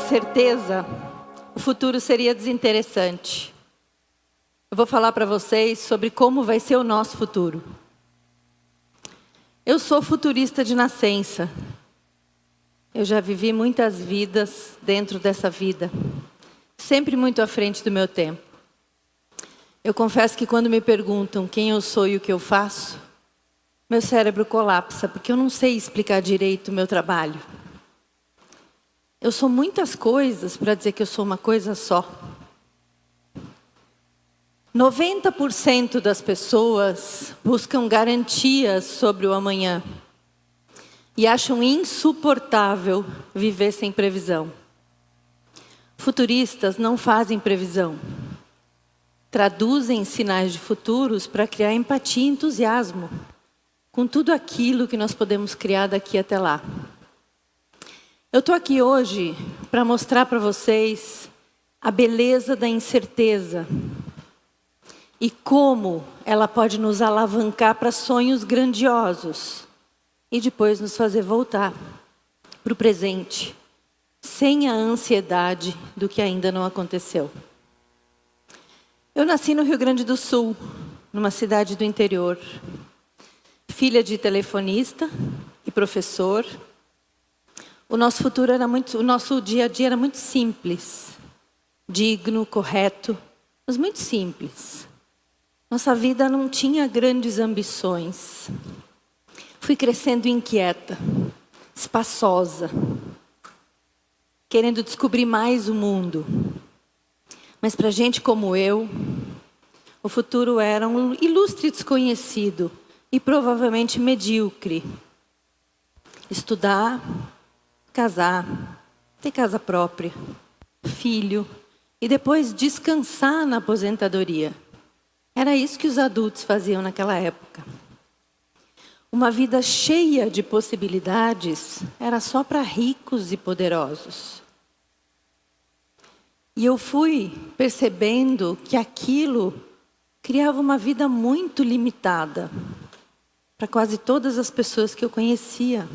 incerteza, o futuro seria desinteressante. Eu vou falar para vocês sobre como vai ser o nosso futuro. Eu sou futurista de nascença. Eu já vivi muitas vidas dentro dessa vida, sempre muito à frente do meu tempo. Eu confesso que quando me perguntam quem eu sou e o que eu faço, meu cérebro colapsa, porque eu não sei explicar direito o meu trabalho. Eu sou muitas coisas para dizer que eu sou uma coisa só. 90% das pessoas buscam garantias sobre o amanhã e acham insuportável viver sem previsão. Futuristas não fazem previsão. Traduzem sinais de futuros para criar empatia e entusiasmo com tudo aquilo que nós podemos criar daqui até lá. Eu estou aqui hoje para mostrar para vocês a beleza da incerteza e como ela pode nos alavancar para sonhos grandiosos e depois nos fazer voltar para o presente, sem a ansiedade do que ainda não aconteceu. Eu nasci no Rio Grande do Sul, numa cidade do interior, filha de telefonista e professor. O nosso futuro era o nosso dia a dia era muito simples, digno, correto, mas muito simples. Nossa vida não tinha grandes ambições. Fui crescendo inquieta, espaçosa, querendo descobrir mais o mundo. Mas para gente como eu, o futuro era um ilustre desconhecido e provavelmente medíocre. Estudar, casar, ter casa própria, filho e depois descansar na aposentadoria. Era isso que os adultos faziam naquela época. Uma vida cheia de possibilidades era só para ricos e poderosos. E eu fui percebendo que aquilo criava uma vida muito limitada para quase todas as pessoas que eu conhecia.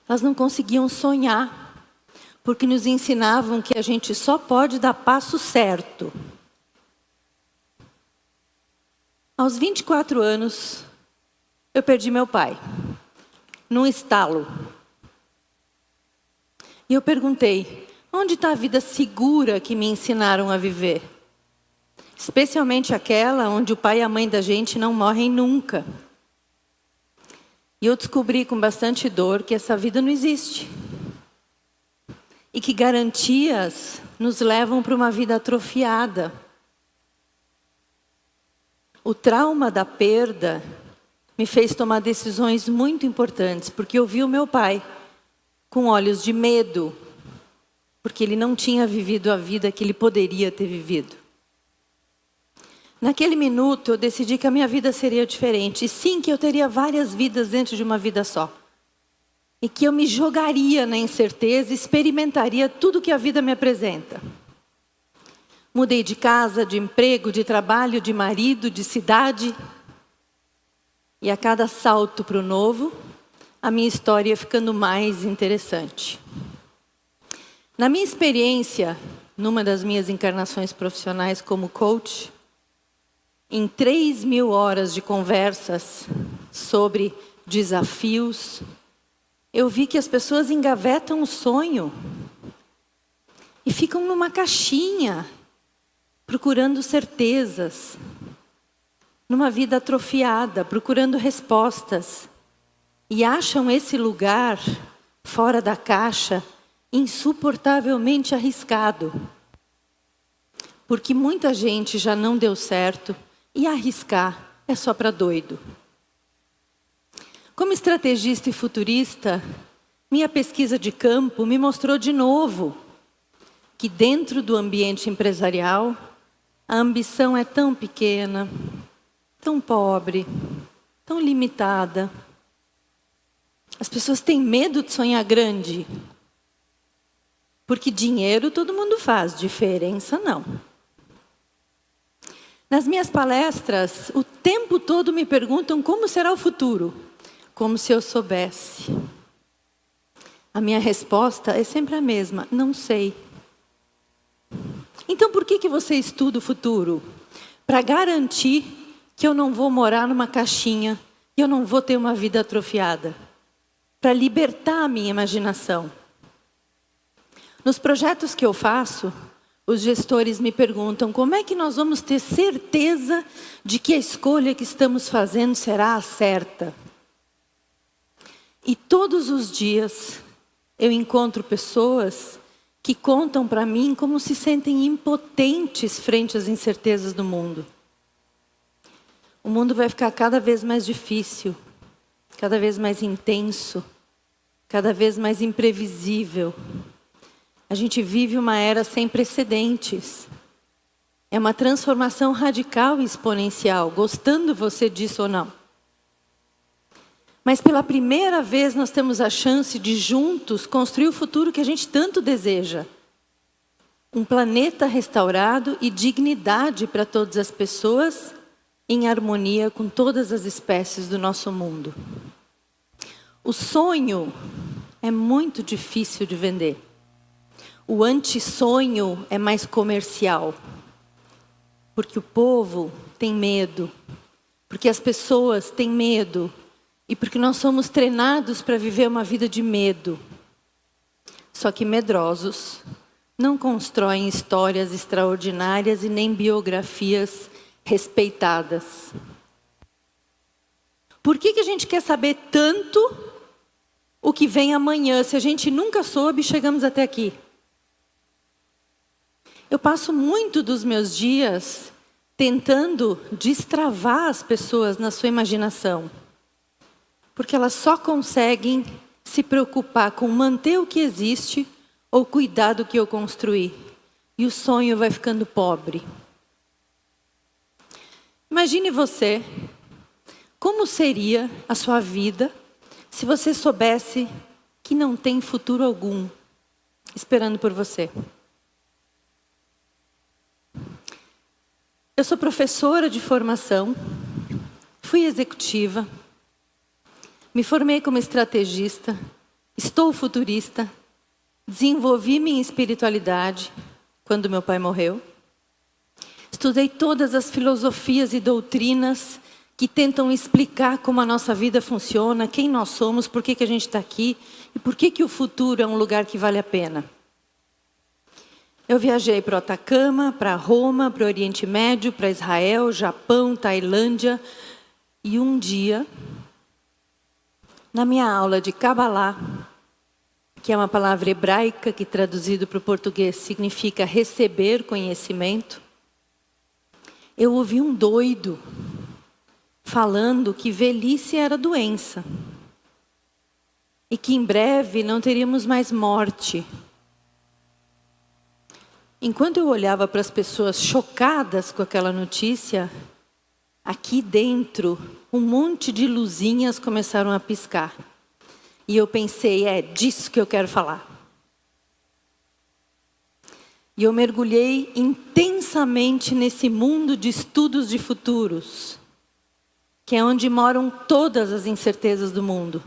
Elas não conseguiam sonhar, porque nos ensinavam que a gente só pode dar passo certo. Aos 24 anos, eu perdi meu pai, num estalo. E eu perguntei, onde está a vida segura que me ensinaram a viver? Especialmente aquela onde o pai e a mãe da gente não morrem nunca. E eu descobri com bastante dor que essa vida não existe. E que garantias nos levam para uma vida atrofiada. O trauma da perda me fez tomar decisões muito importantes, porque eu vi o meu pai com olhos de medo, porque ele não tinha vivido a vida que ele poderia ter vivido. Naquele minuto eu decidi que a minha vida seria diferente, e sim que eu teria várias vidas dentro de uma vida só. E que eu me jogaria na incerteza e experimentaria tudo que a vida me apresenta. Mudei de casa, de emprego, de trabalho, de marido, de cidade. E a cada salto para o novo, a minha história ia ficando mais interessante. Na minha experiência, numa das minhas encarnações profissionais como coach, em 3.000 horas de conversas sobre desafios, eu vi que as pessoas engavetam o sonho e ficam numa caixinha, procurando certezas, numa vida atrofiada, procurando respostas, e acham esse lugar, fora da caixa, insuportavelmente arriscado. Porque muita gente já não deu certo, e arriscar é só para doido. Como estrategista e futurista, minha pesquisa de campo me mostrou de novo que dentro do ambiente empresarial, a ambição é tão pequena, tão pobre, tão limitada. As pessoas têm medo de sonhar grande. Porque dinheiro todo mundo faz, diferença não. Nas minhas palestras, o tempo todo me perguntam como será o futuro. Como se eu soubesse. A minha resposta é sempre a mesma: não sei. Então por que você estuda o futuro? Para garantir que eu não vou morar numa caixinha, que eu não vou ter uma vida atrofiada. Para libertar a minha imaginação. Nos projetos que eu faço, os gestores me perguntam como é que nós vamos ter certeza de que a escolha que estamos fazendo será a certa. E todos os dias eu encontro pessoas que contam para mim como se sentem impotentes frente às incertezas do mundo. O mundo vai ficar cada vez mais difícil, cada vez mais intenso, cada vez mais imprevisível. A gente vive uma era sem precedentes. É uma transformação radical e exponencial, gostando você disso ou não. Mas pela primeira vez nós temos a chance de juntos construir o futuro que a gente tanto deseja. Um planeta restaurado e dignidade para todas as pessoas, em harmonia com todas as espécies do nosso mundo. O sonho é muito difícil de vender. O antissonho é mais comercial. Porque o povo tem medo. Porque as pessoas têm medo. E porque nós somos treinados para viver uma vida de medo. Só que medrosos não constroem histórias extraordinárias e nem biografias respeitadas. Por que a gente quer saber tanto o que vem amanhã, se a gente nunca soube e chegamos até aqui? Eu passo muito dos meus dias tentando destravar as pessoas na sua imaginação. Porque elas só conseguem se preocupar com manter o que existe ou cuidar do que eu construí. E o sonho vai ficando pobre. Imagine você, como seria a sua vida se você soubesse que não tem futuro algum esperando por você. Eu sou professora de formação, fui executiva, me formei como estrategista, estou futurista, desenvolvi minha espiritualidade quando meu pai morreu. Estudei todas as filosofias e doutrinas que tentam explicar como a nossa vida funciona, quem nós somos, por que a gente está aqui e por que o futuro é um lugar que vale a pena. Eu viajei para o Atacama, para Roma, para o Oriente Médio, para Israel, Japão, Tailândia. E um dia, na minha aula de Kabbalah, que é uma palavra hebraica que traduzido para o português significa receber conhecimento, eu ouvi um doido falando que velhice era doença. E que em breve não teríamos mais morte. Enquanto eu olhava para as pessoas chocadas com aquela notícia, aqui dentro, um monte de luzinhas começaram a piscar. E eu pensei, é disso que eu quero falar. E eu mergulhei intensamente nesse mundo de estudos de futuros, que é onde moram todas as incertezas do mundo.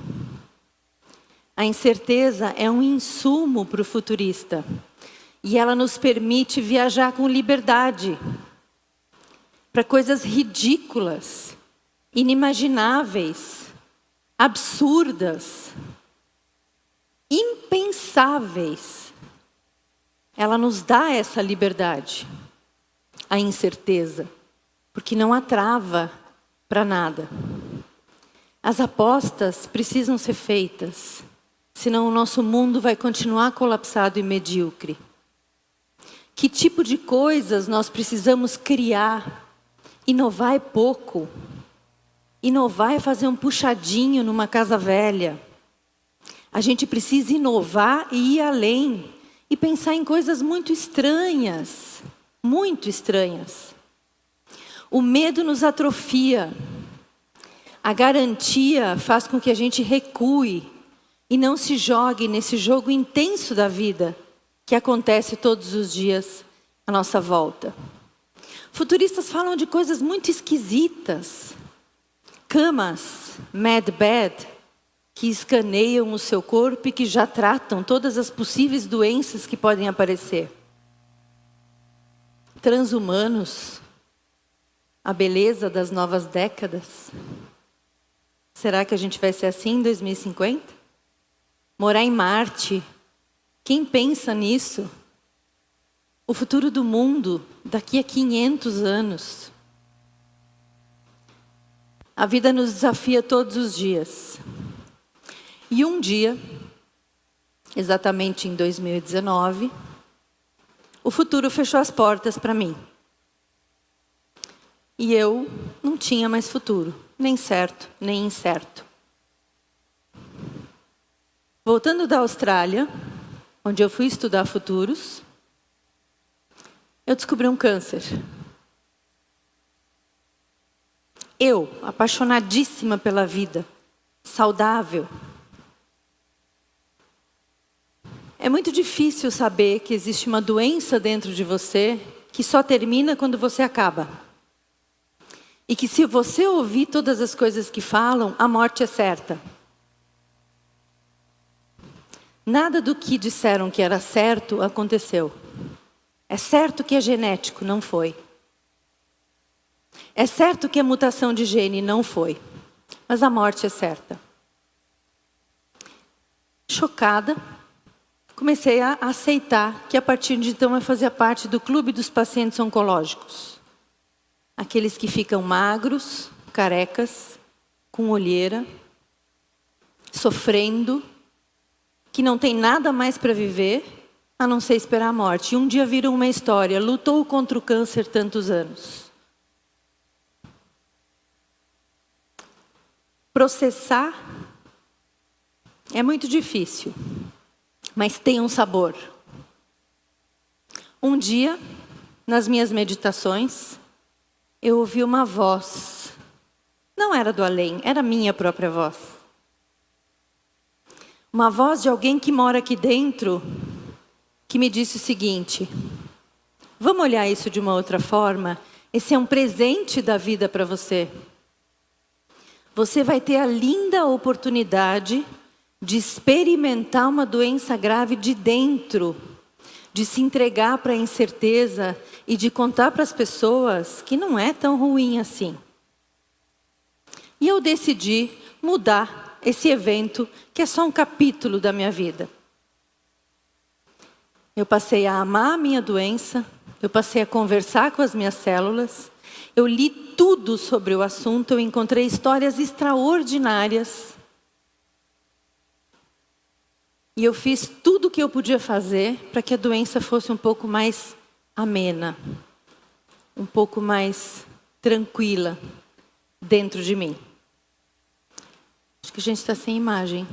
A incerteza é um insumo para o futurista. E ela nos permite viajar com liberdade para coisas ridículas, inimagináveis, absurdas, impensáveis. Ela nos dá essa liberdade, a incerteza, porque não há trava para nada. As apostas precisam ser feitas, senão o nosso mundo vai continuar colapsado e medíocre. Que tipo de coisas nós precisamos criar? Inovar é pouco. Inovar é fazer um puxadinho numa casa velha. A gente precisa inovar e ir além. E pensar em coisas muito estranhas. Muito estranhas. O medo nos atrofia. A garantia faz com que a gente recue. E não se jogue nesse jogo intenso da vida. Que acontece todos os dias à nossa volta. Futuristas falam de coisas muito esquisitas. Camas, mad bed, que escaneiam o seu corpo e que já tratam todas as possíveis doenças que podem aparecer. Transhumanos, a beleza das novas décadas. Será que a gente vai ser assim em 2050? Morar em Marte? Quem pensa nisso? O futuro do mundo daqui a 500 anos. A vida nos desafia todos os dias. E um dia, exatamente em 2019, o futuro fechou as portas para mim. E eu não tinha mais futuro, nem certo, nem incerto. Voltando da Austrália, onde eu fui estudar futuros, eu descobri um câncer. Eu, apaixonadíssima pela vida, saudável. É muito difícil saber que existe uma doença dentro de você que só termina quando você acaba. E que se você ouvir todas as coisas que falam, a morte é certa. Nada do que disseram que era certo aconteceu. É certo que é genético, não foi. É certo que a mutação de gene não foi. Mas a morte é certa. Chocada, comecei a aceitar que a partir de então eu fazia parte do clube dos pacientes oncológicos. Aqueles que ficam magros, carecas, com olheira, sofrendo, que não tem nada mais para viver, a não ser esperar a morte. E um dia viram uma história, lutou contra o câncer tantos anos. Processar é muito difícil, mas tem um sabor. Um dia, nas minhas meditações, eu ouvi uma voz. Não era do além, era a minha própria voz. Uma voz de alguém que mora aqui dentro, que me disse o seguinte: vamos olhar isso de uma outra forma? Esse é um presente da vida para você. Você vai ter a linda oportunidade de experimentar uma doença grave de dentro, de se entregar para a incerteza e de contar para as pessoas que não é tão ruim assim. E eu decidi mudar esse evento, que é só um capítulo da minha vida. Eu passei a amar a minha doença, eu passei a conversar com as minhas células, eu li tudo sobre o assunto, eu encontrei histórias extraordinárias. E eu fiz tudo o que eu podia fazer para que a doença fosse um pouco mais amena, um pouco mais tranquila dentro de mim. Acho que a gente está sem imagem.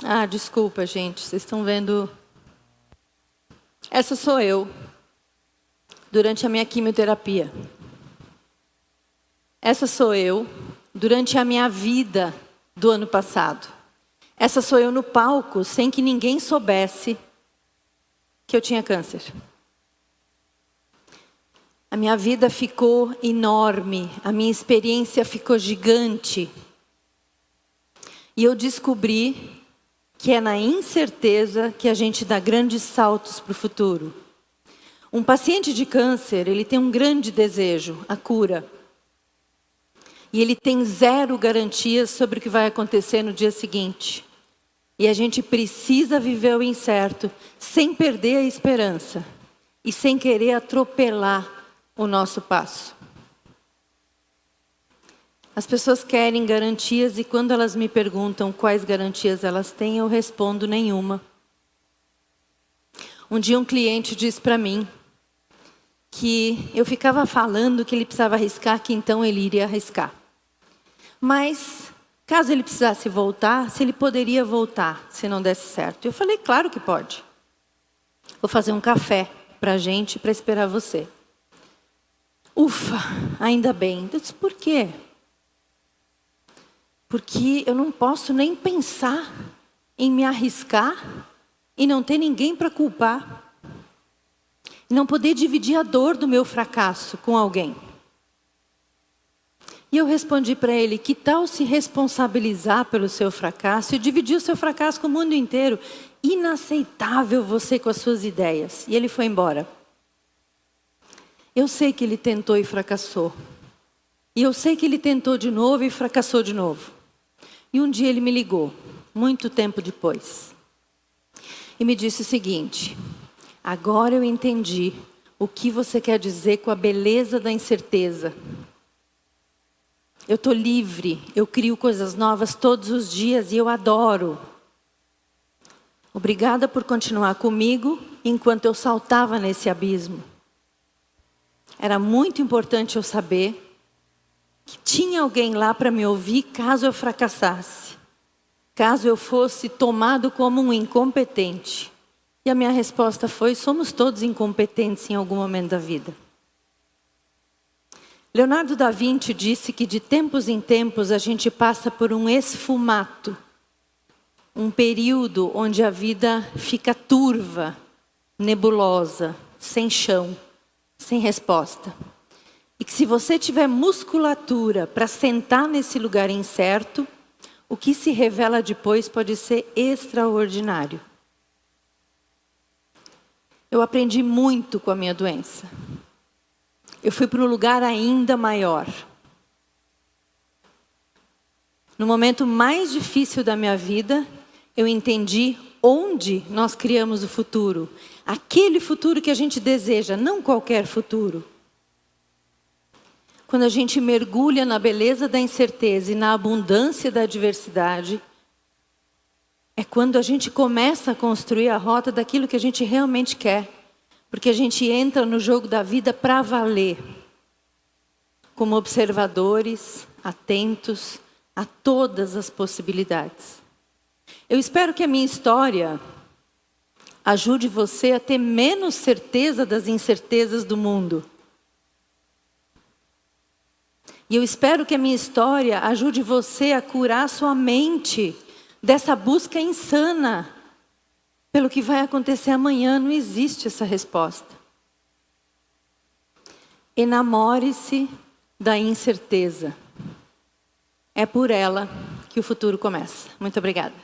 Ah, desculpa, gente. Vocês estão vendo... Essa sou eu, durante a minha quimioterapia. Essa sou eu, durante a minha vida do ano passado. Essa sou eu no palco, sem que ninguém soubesse que eu tinha câncer. A minha vida ficou enorme, a minha experiência ficou gigante. E eu descobri que é na incerteza que a gente dá grandes saltos para o futuro. Um paciente de câncer, ele tem um grande desejo, a cura. E ele tem zero garantias sobre o que vai acontecer no dia seguinte. E a gente precisa viver o incerto, sem perder a esperança. E sem querer atropelar o nosso passo. As pessoas querem garantias e quando elas me perguntam quais garantias elas têm, eu respondo nenhuma. Um dia um cliente disse para mim que eu ficava falando que ele precisava arriscar, que então ele iria arriscar. Mas, caso ele precisasse voltar, se ele poderia voltar, se não desse certo. Eu falei, claro que pode. Vou fazer um café para a gente, para esperar você. Ufa, ainda bem. Eu disse, por quê? Porque eu não posso nem pensar em me arriscar e não ter ninguém para culpar. Não poder dividir a dor do meu fracasso com alguém. E eu respondi para ele: que tal se responsabilizar pelo seu fracasso e dividir o seu fracasso com o mundo inteiro? Inaceitável você com as suas ideias. E ele foi embora. Eu sei que ele tentou e fracassou. E eu sei que ele tentou de novo e fracassou de novo. E um dia ele me ligou, muito tempo depois. E me disse o seguinte: agora eu entendi o que você quer dizer com a beleza da incerteza. Eu estou livre, eu crio coisas novas todos os dias e eu adoro. Obrigada por continuar comigo enquanto eu saltava nesse abismo. Era muito importante eu saber que tinha alguém lá para me ouvir caso eu fracassasse. Caso eu fosse tomado como um incompetente. E a minha resposta foi: somos todos incompetentes em algum momento da vida. Leonardo da Vinci disse que de tempos em tempos a gente passa por um esfumato. Um período onde a vida fica turva, nebulosa, sem chão, sem resposta. E que se você tiver musculatura para sentar nesse lugar incerto, o que se revela depois pode ser extraordinário. Eu aprendi muito com a minha doença. Eu fui para um lugar ainda maior. No momento mais difícil da minha vida, eu entendi onde nós criamos o futuro. Aquele futuro que a gente deseja, não qualquer futuro. Quando a gente mergulha na beleza da incerteza e na abundância da adversidade, é quando a gente começa a construir a rota daquilo que a gente realmente quer. Porque a gente entra no jogo da vida para valer. Como observadores, atentos a todas as possibilidades. Eu espero que a minha história ajude você a ter menos certeza das incertezas do mundo. E eu espero que a minha história ajude você a curar sua mente dessa busca insana pelo que vai acontecer amanhã. Não existe essa resposta. Enamore-se da incerteza. É por ela que o futuro começa. Muito obrigada.